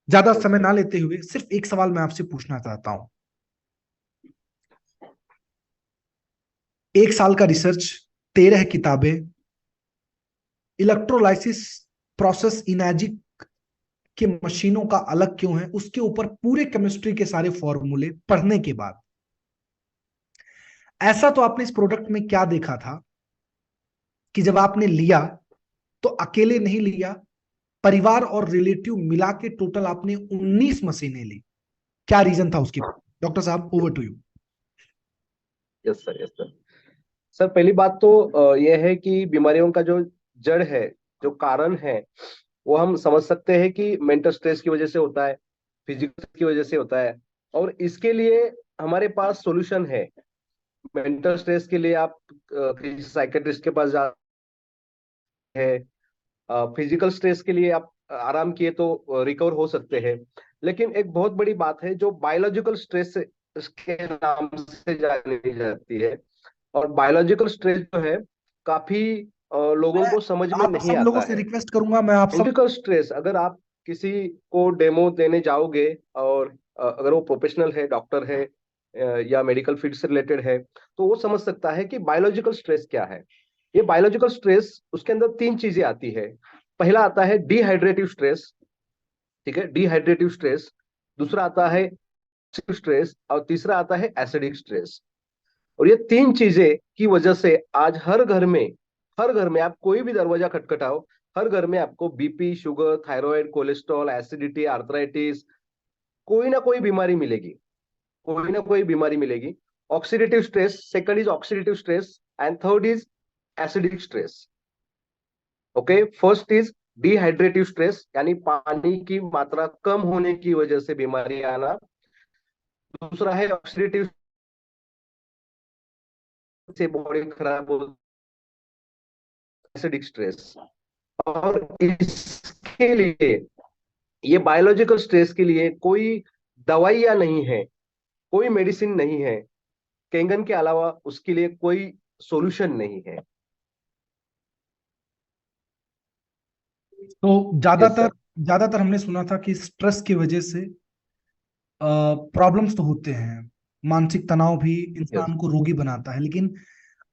ज्यादा समय ना लेते हुए सिर्फ एक सवाल मैं आपसे पूछना चाहता हूं। 1 साल का रिसर्च, 13 किताबें, इलेक्ट्रोलाइसिस प्रोसेस इनर्जी के मशीनों का अलग क्यों है, उसके ऊपर पूरे केमिस्ट्री के सारे फॉर्मूले पढ़ने के बाद ऐसा तो आपने इस प्रोडक्ट में क्या देखा था कि जब आपने लिया तो अकेले नहीं लिया, परिवार और रिलेटिव मिला के टोटल आपने 19 मशीनें ली? क्या रीजन था उसके? डॉक्टर साहब, over to you. Yes sir, yes sir. Sir पहली बात तो यह है कि बीमारियों का जो जड़ है, जो कारण है, वो हम समझ सकते हैं कि मेंटल स्ट्रेस की वजह से होता है, फिजिकल की वजह से होता है। और इसके लिए हमारे पास सॉल्यूशन है। मेंटल स्ट्रेस के लिए आप किसी साइकेट्रिस्ट के पास जा है। फिजिकल स्ट्रेस के लिए आप आराम किए तो रिकवर हो सकते हैं। लेकिन एक बहुत बड़ी बात है जो बायोलॉजिकल स्ट्रेस के नाम से जानी जाती है। और बायोलॉजिकल स्ट्रेस जो है, काफी लोगों मैं को समझ में आप नहीं सब लोगों आता से है। रिक्वेस्ट करूंगा, मैं आप सब। बायोलॉजिकल स्ट्रेस, अगर आप किसी को डेमो देने जाओगे, और अगर वो प्रोफेशनल है, डॉक्टर है, या मेडिकल फील्ड से रिलेटेड है, तो वो समझ सकता है कि बायोलॉजिकल स्ट्रेस क्या है। ये बायोलॉजिकल स्ट्रेस, उसके अंदर तीन चीजें आती है। पहला आता है डिहाइड्रेटिव स्ट्रेस। ठीक है, डिहाइड्रेटिव स्ट्रेस। दूसरा आता है स्ट्रेस, और तीसरा आता है एसिडिक स्ट्रेस। और ये तीन चीजें की वजह से आज हर घर में आप कोई भी दरवाजा खटखटाओ, हर घर में आपको BP, sugar, thyroid, cholesterol, acidity, arthritis, कोई ना कोई बीमारी मिलेगी। कोई ना कोई बीमारी मिलेगी। Oxidative stress, second is oxidative stress, and third is acidic stress. Okay, first is dehydrative stress, यानी पानी की मात्रा कम होने की वजह से बीमारी आना। दूसरा है ऑक्सीडेटिव से बॉडी खराब हो, एसिडिक स्ट्रेस। और इसके लिए, ये बायोलॉजिकल स्ट्रेस के लिए कोई दवाइयां नहीं है, कोई मेडिसिन नहीं है। कैंगन के अलावा उसके लिए कोई सॉल्यूशन नहीं है। तो यस ज्यादातर सर। ज्यादातर हमने सुना था कि स्ट्रेस की वजह से प्रॉब्लम्स तो होते हैं, मानसिक तनाव भी यस, इंसान को रोगी बनाता है, लेकिन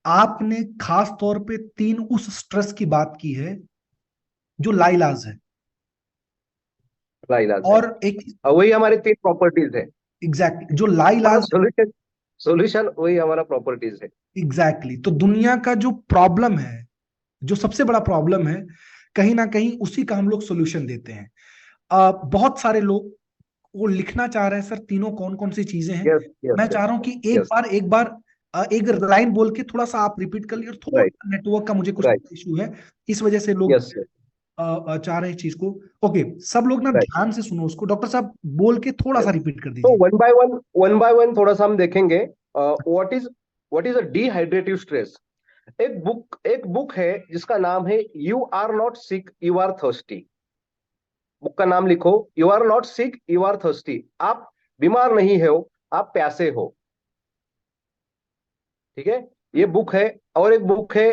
आपने खास तौर पे 3 उस स्ट्रेस की बात की है जो लाइलाज है। इलाज है। और एक, और वही हमारे तीन प्रॉपर्टीज है। एग्जैक्टली जो हमारा लाइलाज, सॉल्यूशन, सॉल्यूशन वही हमारा प्रॉपर्टीज है। एग्जैक्टली तो दुनिया का जो प्रॉब्लम है, जो सबसे बड़ा प्रॉब्लम है, कहीं ना कहीं उसी का हम लोग सोल्यूशन देते हैं। बहुत सारे लोग वो लिखना चाह रहे हैं, सर तीनों कौन कौन सी चीजें हैं। यस, यस मैं सर। चाह रहा हूं कि यस, एक बार एक लाइन बोल के थोड़ा सा आप रिपीट कर लीजिए। और थोड़ा राइट, नेटवर्क का मुझे कुछ राइट। इशू है, इस वजह से लोग यस सर, चाह रहे हैं इस चीज को। ओके, सब लोग ना राइट। ध्यान से सुनो उसको, डॉक्टर साहब बोल के थोड़ा सा यस, रिपीट कर तो दीजिए। वन बाय वन थोड़ा सा हम देखेंगे। What is a dehydrative stress. एक बुक है जिसका नाम है you are not sick, you are thirsty. Book का नाम लिखो, you are not sick, you are thirsty. आप बीमार नहीं हो, आप प्यासे हो। ठीक है, ये बुक है। और एक बुक है,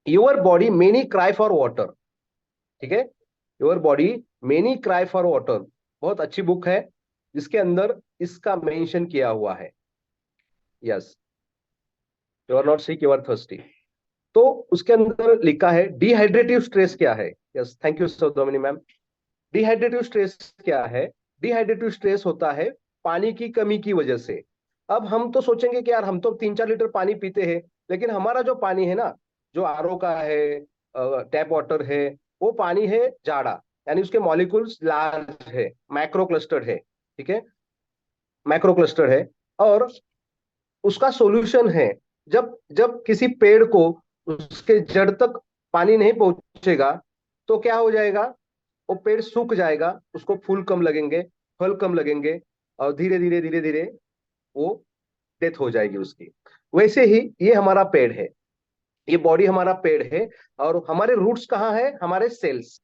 your body many cry for water. ठीक है, your body many cry for water, बहुत अच्छी बुक है, जिसके अंदर इसका मेंशन किया हुआ है। Yes, you are not sick, you are thirsty. तो उसके अंदर लिखा है डिहाइड्रेटिव स्ट्रेस क्या है। Yes, thank you Saudamini ma'am. Dehydrative stress क्या है? डिहाइड्रेटिव स्ट्रेस होता है पानी की कमी की वजह से। अब हम तो सोचेंगे कि यार हम तो 3-4 लीटर पानी पीते हैं, लेकिन हमारा जो पानी है ना, जो आरओ का है, टैप वाटर है, वो पानी है जाड़ा, यानी उसके मॉलिक्यूल्स लार्ज है, मैक्रो क्लस्टर्ड है। ठीक है, मैक्रो क्लस्टर्ड है। और उसका सॉल्यूशन है, जब जब किसी पेड़ को उसके जड़ तक पानी नहीं पहुंचेगा, तो क्या हो जाएगा? वो पेड़ सूख जाएगा, उसको फूल कम लगेंगे, फल कम लगेंगे, और धीरे धीरे धीरे धीरे वो डेथ हो जाएगी उसकी। वैसे ही ये हमारा पेड़ है, ये बॉडी हमारा पेड़ है। और हमारे रूट्स कहाँ है? हमारे सेल्स।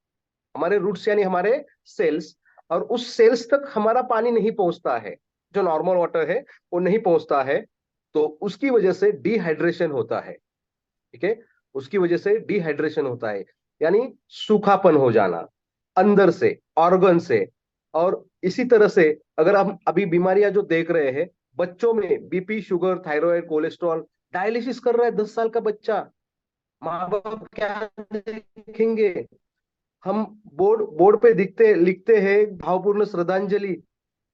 हमारे रूट्स यानी हमारे सेल्स। और उस सेल्स तक हमारा पानी नहीं पहुंचता है, जो नॉर्मल वाटर है वो नहीं पहुंचता है। तो उसकी वजह से डिहाइड्रेशन होता है। ठीक है, उसकी वजह से डिहाइड्रेशन होता है, यानी सूखापन हो जाना। अंदर से, ऑर्गन से। और इसी तरह से अगर हम अभी बीमारियां जो देख रहे हैं बच्चों में, BP, sugar, thyroid, cholesterol, dialysis कर रहा है 10 साल का बच्चा, माँ बाप क्या देखेंगे? हम बोर्ड बोर्ड पे दिखते लिखते हैं भावपूर्ण श्रद्धांजलि,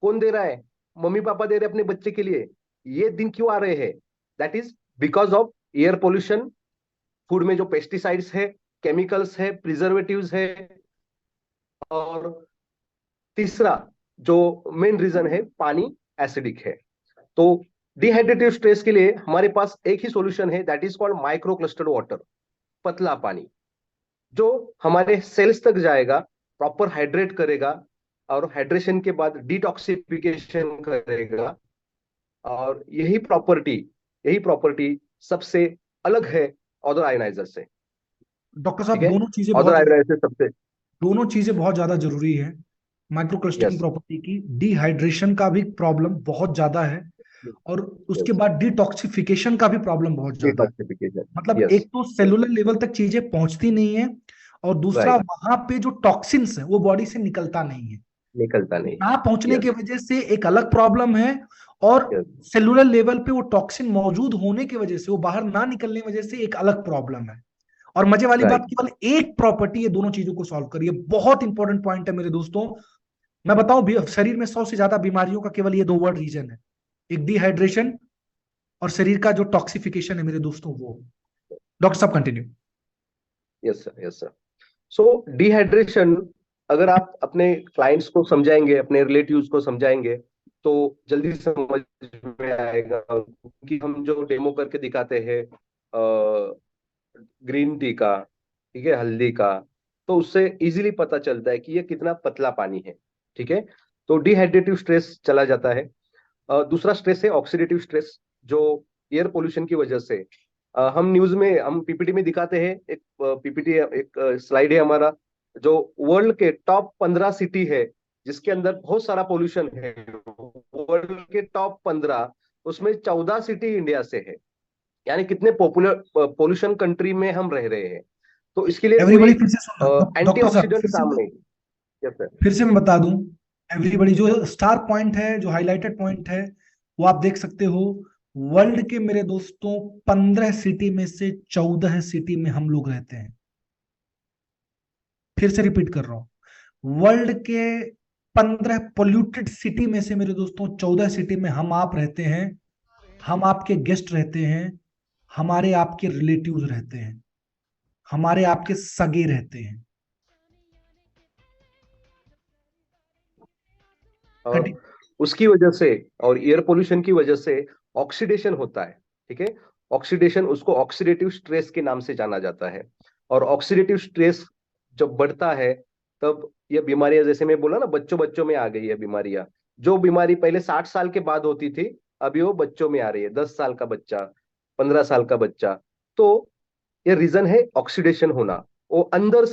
कौन दे रहा है? मम्मी पापा दे रहे हैं अपने बच्चे के लिए। ये दिन क्यों आ रहे हैं? That is because of air pollution, food में जो पेस्टिसाइड्स है, केमिकल्स है, प्रिजर्वेटिव्स है। और तीसरा जो मेन रीजन है, पानी एसिडिक है। तो डिहाइड्रेटिव स्ट्रेस के लिए हमारे पास एक ही सॉल्यूशन है, that is called micro clustered water, पतला पानी, जो हमारे सेल्स तक जाएगा, प्रॉपर हाइड्रेट करेगा, और हाइड्रेशन के बाद डिटॉक्सिफिकेशन करेगा। और यही प्रॉपर्टी सबसे अलग है अदर आयोनाइजर से। डॉक्टर ठीक साहब, है, अदर आयोनाइजर से सबसे। दोनों चीजें बहुत ज्यादा जरूरी है। माइक्रो क्लस्टरिंग यस, प्रॉपर्टी की डिहाइड्रेशन का भी प्रॉब्लम बहुत ज्यादा है, और उसके यस, बाद डिटॉक्सिफिकेशन का भी प्रॉब्लम बहुत ज्यादा है। डिटॉक्सिफिकेशन। मतलब यस, एक तो सेलुलर लेवल तक चीजें पहुंचती नहीं है, और दूसरा राइट, वहां पे जो टॉक्सिन्स है वो बॉडी से निकलता नहीं है। निकलता नहीं ना है। पहुंचने की यस, वजह से एक अलग प्रॉब्लम है, और यस, सेलुलर लेवल पे वो टॉक्सिन मौजूद होने की वजह से, वो बाहर ना निकलने की वजह से एक अलग प्रॉब्लम है। और मजे वाली बात, राइट। केवल एक प्रॉपर्टी ये दोनों चीजों को सॉल्व करिए। बहुत इंपॉर्टेंट पॉइंट है मेरे दोस्तों। मैं बताऊं शरीर में 100 से ज्यादा बीमारियों का केवल ये दो वर्ड रीजन है, एक डिहाइड्रेशन और शरीर का जो टॉक्सिफिकेशन है मेरे दोस्तों वो। डॉक्टर साहब continue. Yes sir, yes sir. So dehydration, अगर आप अपने क्लाइंट्स को समझाएंगे, अपने रिलेटिव्स को समझाएंगे, तो जल्दी समझ में आएगा। क्योंकि हम जो डेमो करके दिखाते हैं ग्रीन टी का, ठीक है, हल्दी का, तो उससे इजीली पता चलता है कि ये कितना पतला पानी है। ठीक है, तो डिहाइड्रेटिव स्ट्रेस चला जाता है। दूसरा स्ट्रेस है ऑक्सीडेटिव स्ट्रेस, जो एयर पोल्यूशन की वजह से, हम न्यूज में, हम पीपीटी में दिखाते हैं, एक पीपीटी, एक स्लाइड है हमारा, जो वर्ल्ड के टॉप 15 सिटी है जिसके अंदर बहुत सारा पोल्यूशन है। वर्ल्ड के टॉप 15, उसमें 14 सिटी इंडिया से है। यानी कितने पॉपुलर पोल्यूशन कंट्री में हम रह रहे हैं। तो इसके लिए कोई एवरीबॉडी फिर से सुनना, डॉक्टर साहब एंटीऑक्सीडेंट काम नहीं। Yes sir. फिर से मैं बता दूं, एवरीबॉडी जो स्टार पॉइंट है, जो हाईलाइटेड पॉइंट है, वो आप देख सकते हो। वर्ल्ड के मेरे दोस्तों 15 सिटी में से 14 सिटी में हम लोग रहते हैं। फिर से रिपीट कर रहा हूं, वर्ल्ड के 15 पोल्यूटेड सिटी में से मेरे दोस्तों 14 सिटी में हम आप रहते हैं। हम आपके गेस्ट रहते हैं, हमारे आपके रिलेटिव्स रहते हैं, हमारे आपके सगे रहते हैं। और उसकी वजह से, और एयर पोल्यूशन की वजह से ऑक्सीडेशन होता है। ठीक है, ऑक्सीडेशन, उसको ऑक्सीडेटिव स्ट्रेस के नाम से जाना जाता है। और ऑक्सीडेटिव स्ट्रेस जब बढ़ता है, तब ये बीमारियां, जैसे मैं बोला ना, बच्चों बच्चों में आ गई है बीमारियां। जो बीमारी पहले 60 साल के बाद होती थी, अभी वो बच्चों में आ रही है, 10 साल का बच्चा, 15 साल का बच्चा। तो ये रीजन है ऑक्सीडेशन होना। वो अंदर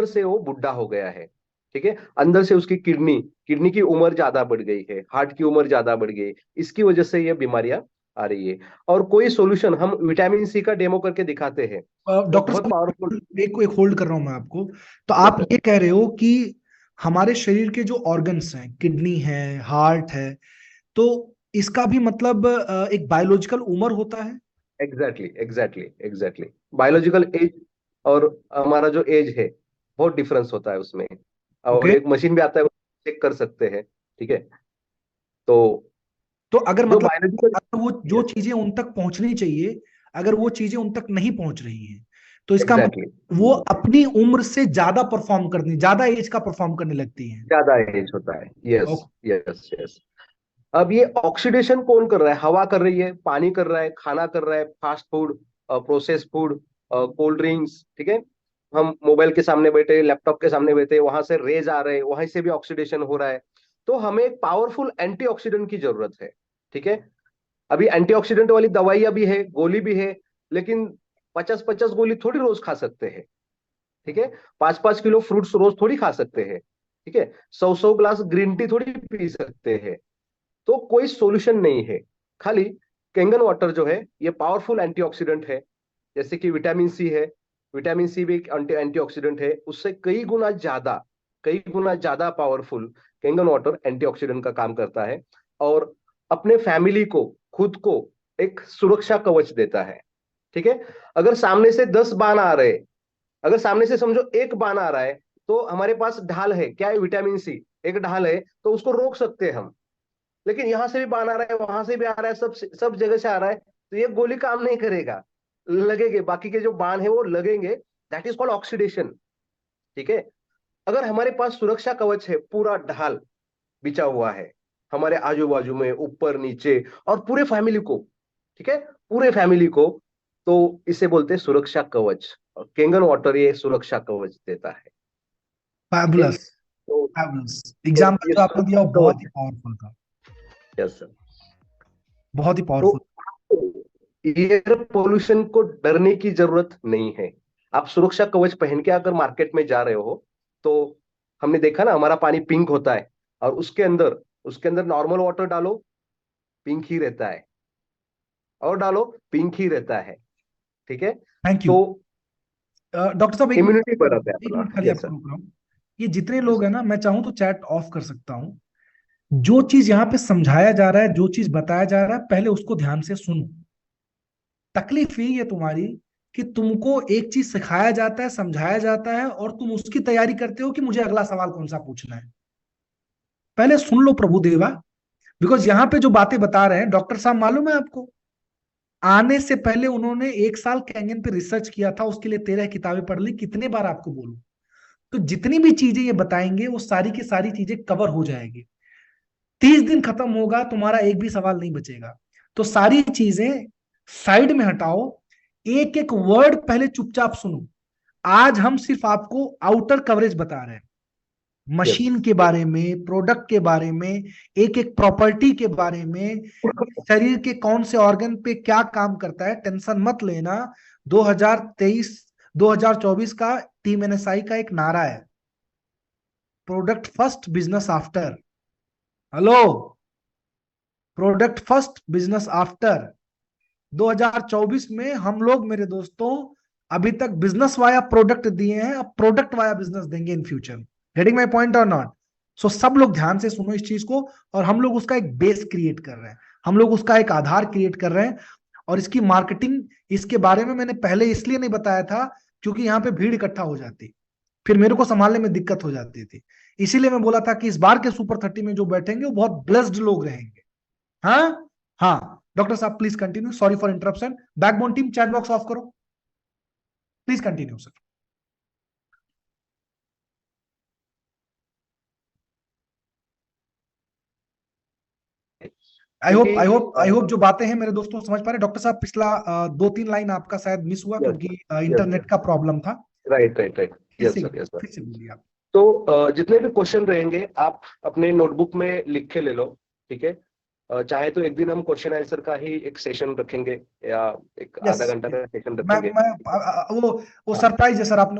से वो बुढ़ा हो गया है। ठीक है, अंदर से उसकी किडनी किडनी की उम्र ज्यादा बढ़ गई है, हार्ट की उम्र ज्यादा बढ़ गई, इसकी वजह से ये बीमारियां आ रही है। और कोई सॉल्यूशन, हम विटामिन सी का डेमो करके दिखाते हैं, वो डॉक्टर बहुत पावरफुल। साहब, एक होल्ड कर रहा हूं मैं आपको। तो यस आप सर। ये कह रहे हो कि हमारे शरीर के जो ऑर्गन्स हैं, किडनी है, हार्ट है, तो इसका भी मतलब एक बायोलॉजिकल उम्र होता है। Exactly, exactly, exactly. Biological age और हमारा जो एज है, बहुत डिफरेंस होता है उसमें। और ओके। एक मशीन भी आता है, चेक कर सकते हैं। ठीक है, तो तो अगर जो मतलब, बायोलॉजिकल। अगर वो जो चीजें उन तक पहुंचनी चाहिए, अगर वो चीजें उन तक नहीं पहुंच रही हैं, तो इसका एग्जैक्टली, मतलब वो अपनी उम्र से ज्यादा परफॉर्म करने, ज्यादा एज का परफॉर्म करने लगती हैं। ज्यादा एज होता है। Yes, okay. Yes, yes. अब ये ऑक्सीडेशन कौन कर रहा है? हवा कर रही है, पानी कर रहा है, खाना कर रहा है, fast food, process food, cold drinks. ठीक है, हम मोबाइल के सामने बैठे, लैपटॉप के सामने बैठे, वहां से रेज आ रहे हैं, वहीं से भी ऑक्सीडेशन हो रहा है। तो हमें एक पावरफुल एंटीऑक्सीडेंट की जरूरत है। ठीक है, अभी एंटीऑक्सीडेंट वाली दवाइयां भी है, गोली भी है, लेकिन 50-50 गोली थोड़ी रोज खा सकते हैं। ठीक है, 5-5 किलो फ्रूट्स रोज थोड़ी खा सकते हैं। ठीक है, 100-100 ग्लास ग्रीन टी थोड़ी पी सकते हैं। तो कोई सॉल्यूशन नहीं है। खाली कैंगन वाटर जो है, ये पावरफुल एंटीऑक्सीडेंट है। जैसे कि विटामिन सी है, विटामिन सी भी एक एंटीऑक्सीडेंट है, उससे कई गुना ज्यादा, कई गुना ज्यादा पावरफुल कैंगन वाटर एंटीऑक्सीडेंट का काम करता है और अपने फैमिली को, खुद को एक सुरक्षा कवच देता है। ठीक है, अगर सामने से 10 बाण आ रहे, अगर सामने से समझो एक बाण आ रहा है, तो हमारे पास ढाल है, क्या है, विटामिन सी, एक ढाल है, तो उसको रोक सकते हैं हम। लेकिन यहां से भी बाण आ रहा है, वहां से भी आ रहा है, सब जगह से आ रहा है, तो ये गोली काम नहीं करेगा, लगेंगे, बाकी के जो बाण है वो लगेंगे। That is called oxidation. ठीक है, अगर हमारे पास सुरक्षा कवच है, पूरा ढाल बिछा हुआ है हमारे आजू बाजू में, ऊपर नीचे, और पूरे फैमिली को, ठीक है, पूरे फैमिली को, तो इसे बोलते हैं सुरक्षा कवच। और कैंगन वाटर ये सुरक्षा कवच देता है। ठीक है, फैबुलस। तो, फैबुलस तो एग्जाम्पल ये जो आपने दिया सुरक्षा वो बहुत ही कवच है। पावरफुल था। Yes sir. बहुत ही तो पावरफुल। एयर पोल्यूशन को डरने की जरूरत नहीं है। आप सुरक्षा कवच पहन के अगर मार्केट में जा रहे हो, तो हमने देखा ना, हमारा पानी पिंक होता है, और उसके अंदर नॉर्मल वाटर डालो, पिंक ही रहता है, और डालो, पिंक ही रहता है। ठीक है, थैंक यू। तो डॉक्टर साहब एक इम्यूनिटी मिनट, बढ़ाता है एक अपना। मिनट खाली यस आपको सर। रोक रहा हूँ। ये जितने यस लोग हैं सर। ना, मैं चाहूँ तो चैट ऑफ कर सकता हूँ। जो चीज यहाँ पे समझाया जा रहा है, जो चीज बताया जा रहा है, पहले उसको ध्यान से सुनो। तकलीफ यही है तुम्हारी कि तुमको एक चीज सिखाया जाता है, समझाया जाता है, और तुम उसकी तैयारी करते हो कि मुझे अगला सवाल कौन सा पूछना है। पहले सुन लो प्रभु देवा। बिकॉज यहाँ पे जो बातें बता रहे हैं डॉक्टर साहब, मालूम है आपको, आने से पहले उन्होंने 1 साल कैंगन पे रिसर्च किया था, उसके लिए 13 किताबें पढ़ ली। कितने बार आपको बोलूं, तो जितनी भी चीजें ये बताएंगे वो सारी की सारी चीजें कवर हो जाएगी। 30 दिन खत्म होगा, तुम्हारा एक भी सवाल नहीं बचेगा। तो सारी चीजें साइड में हटाओ, एक एक वर्ड पहले चुपचाप सुनो। आज हम सिर्फ आपको आउटर कवरेज बता रहे हैं, यस। मशीन के बारे में, प्रोडक्ट के बारे में, एक एक प्रॉपर्टी के बारे में, शरीर के कौन से ऑर्गन पे क्या काम करता है। टेंशन मत लेना। 2023 2024 का टीम एनएसआई का एक नारा है, product first business after. Hello, product first business after. 2024 में हम लोग, मेरे दोस्तों, अभी तक बिजनेस वाया प्रोडक्ट दिए हैं, अब प्रोडक्ट वाया बिजनेस देंगे in future. Getting my point और नॉट? सो सब लोग ध्यान से सुनो इस चीज को। और हम लोग उसका एक बेस क्रिएट कर रहे हैं, हम लोग उसका एक आधार क्रिएट कर रहे हैं। और इसकी मार्केटिंग, इसके बारे में मैंने पहले इसलिए नहीं बताया था क्योंकि यहाँ पे भीड़ इकट्ठा हो जाती, फिर मेरे को संभालने में दिक्कत हो जाती थी। इसीलिए मैं बोला था कि इस बार के सुपर 30 में जो बैठेंगे वो बहुत ब्लेस्ड लोग रहेंगे। हाँ, हाँ डॉक्टर साहब please continue, sorry for interruption. Backbone team chat box of करो, प्लीज कंटिन्यू सर। आई क्योंकि होप, आई होप जो बातें हैं मेरे दोस्तों समझ पा रहे। डॉक्टर साहब पिछला 2-3 लाइन आपका शायद मिस हुआ यस क्योंकि सर। Yes internet sir. का प्रॉब्लम था। Right right right. फिर यस से, सर। Yes sir. फिर से बोलिए आप। तो जितने भी क्वेश्चन रहेंगे आप अपने नोटबुक में लिख के ले लो। ठीक है, चाहे तो एक दिन हम क्वेश्चन आंसर का ही एक सेशन रखेंगे, या एक यस, आधा घंटा का सेशन मैं रखेंगे। मैं वो सरप्राइज है सर, आपने